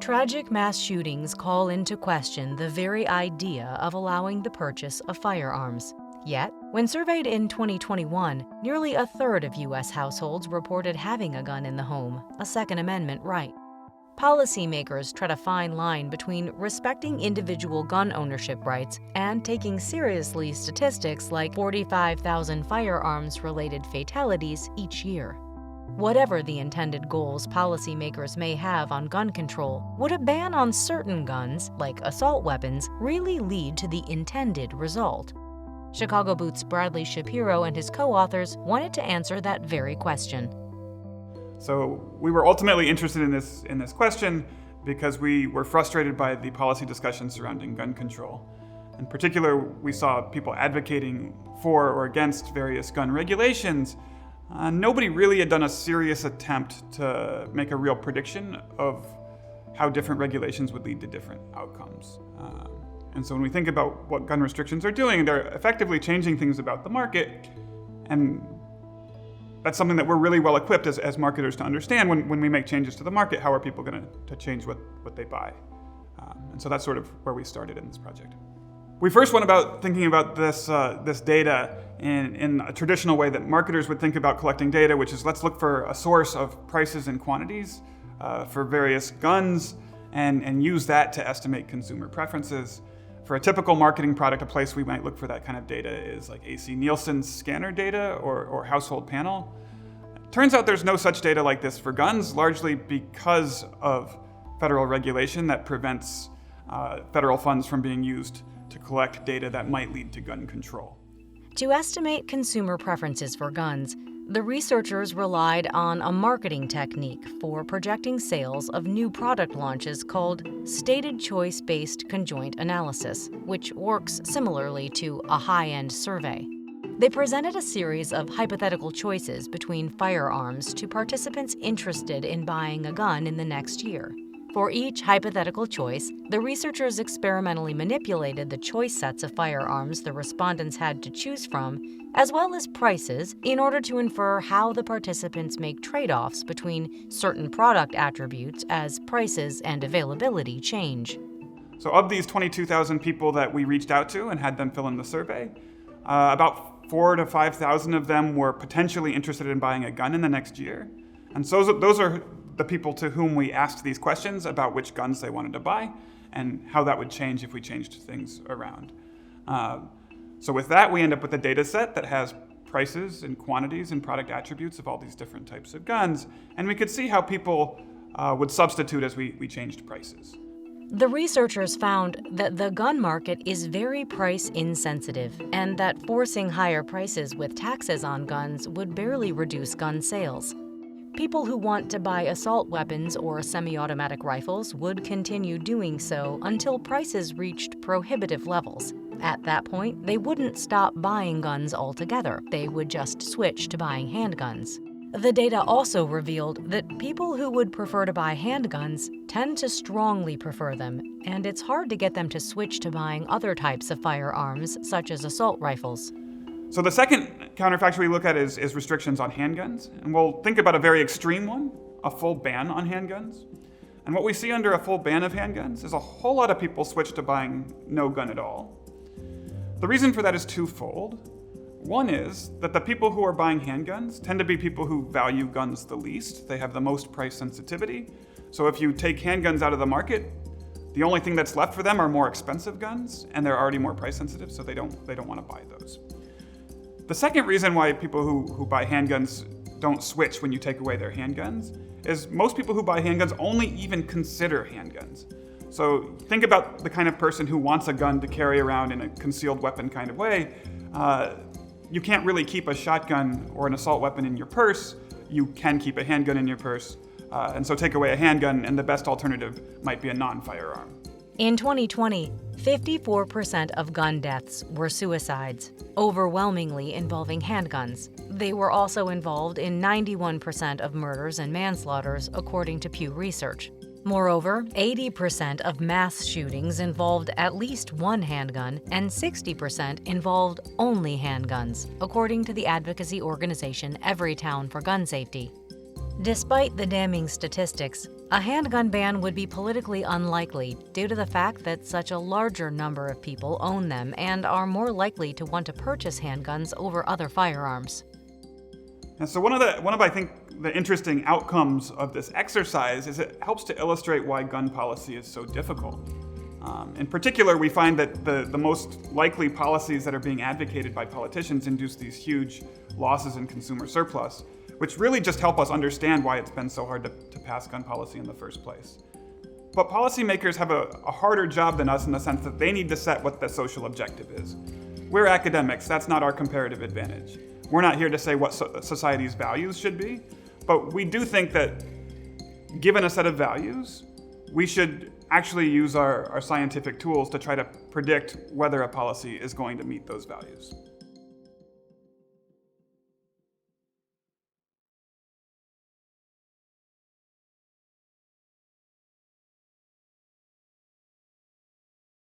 Tragic mass shootings call into question the very idea of allowing the purchase of firearms. Yet, when surveyed in 2021, nearly a third of U.S. households reported having a gun in the home, a Second Amendment right. Policymakers tread a fine line between respecting individual gun ownership rights and taking seriously statistics like 45,000 firearms-related fatalities each year. Whatever the intended goals policymakers may have on gun control, would a ban on certain guns, like assault weapons, really lead to the intended result? Chicago Booth's Bradley Shapiro and his co-authors wanted to answer that very question. So we were ultimately interested in this question because we were frustrated by the policy discussion surrounding gun control. In particular, we saw people advocating for or against various gun regulations. Nobody really had done a serious attempt to make a real prediction of how different regulations would lead to different outcomes. And so when we think about what gun restrictions are doing, they're effectively changing things about the market. And that's something that we're really well equipped as marketers to understand when we make changes to the market. How are people going to change what they buy? And so that's sort of where we started in this project. We first went about thinking about this data in a traditional way that marketers would think about collecting data, which is let's look for a source of prices and quantities for various guns and use that to estimate consumer preferences. For a typical marketing product, a place we might look for that kind of data is like AC Nielsen's scanner data or household panel. Turns out there's no such data like this for guns, largely because of federal regulation that prevents federal funds from being used to collect data that might lead to gun control. To estimate consumer preferences for guns, the researchers relied on a marketing technique for projecting sales of new product launches called stated choice-based conjoint analysis, which works similarly to a high-end survey. They presented a series of hypothetical choices between firearms to participants interested in buying a gun in the next year. For each hypothetical choice, the researchers experimentally manipulated the choice sets of firearms the respondents had to choose from, as well as prices, in order to infer how the participants make trade-offs between certain product attributes as prices and availability change. So of these 22,000 people that we reached out to and had them fill in the survey, about 4,000 to 5,000 of them were potentially interested in buying a gun in the next year. And so those are the people to whom we asked these questions about which guns they wanted to buy and how that would change if we changed things around. So with that, we end up with a data set that has prices and quantities and product attributes of all these different types of guns, and we could see how people would substitute as we changed prices. The researchers found that the gun market is very price insensitive and that forcing higher prices with taxes on guns would barely reduce gun sales. People who want to buy assault weapons or semi-automatic rifles would continue doing so until prices reached prohibitive levels. At that point, they wouldn't stop buying guns altogether. They would just switch to buying handguns. The data also revealed that people who would prefer to buy handguns tend to strongly prefer them, and it's hard to get them to switch to buying other types of firearms, such as assault rifles. So the second counterfactual we look at is restrictions on handguns. And we'll think about a very extreme one, a full ban on handguns. And what we see under a full ban of handguns is a whole lot of people switch to buying no gun at all. The reason for that is twofold. One is that the people who are buying handguns tend to be people who value guns the least. They have the most price sensitivity. So if you take handguns out of the market, the only thing that's left for them are more expensive guns, and they're already more price sensitive, so they don't want to buy those. The second reason why people who buy handguns don't switch when you take away their handguns is most people who buy handguns only even consider handguns. So think about the kind of person who wants a gun to carry around in a concealed weapon kind of way. You can't really keep a shotgun or an assault weapon in your purse. You can keep a handgun in your purse. And so take away a handgun, and the best alternative might be a non-firearm. In 2020, 54% of gun deaths were suicides, overwhelmingly involving handguns. They were also involved in 91% of murders and manslaughters, according to Pew Research. Moreover, 80% of mass shootings involved at least one handgun, and 60% involved only handguns, according to the advocacy organization Everytown for Gun Safety. Despite the damning statistics, a handgun ban would be politically unlikely due to the fact that such a larger number of people own them and are more likely to want to purchase handguns over other firearms. And so one of I think the interesting outcomes of this exercise is it helps to illustrate why gun policy is so difficult. In particular, we find that the most likely policies that are being advocated by politicians induce these huge losses in consumer surplus, which really just help us understand why it's been so hard to pass gun policy in the first place. But policymakers have a harder job than us in the sense that they need to set what the social objective is. We're academics, that's not our comparative advantage. We're not here to say what society's values should be, but we do think that given a set of values, we should actually use our scientific tools to try to predict whether a policy is going to meet those values.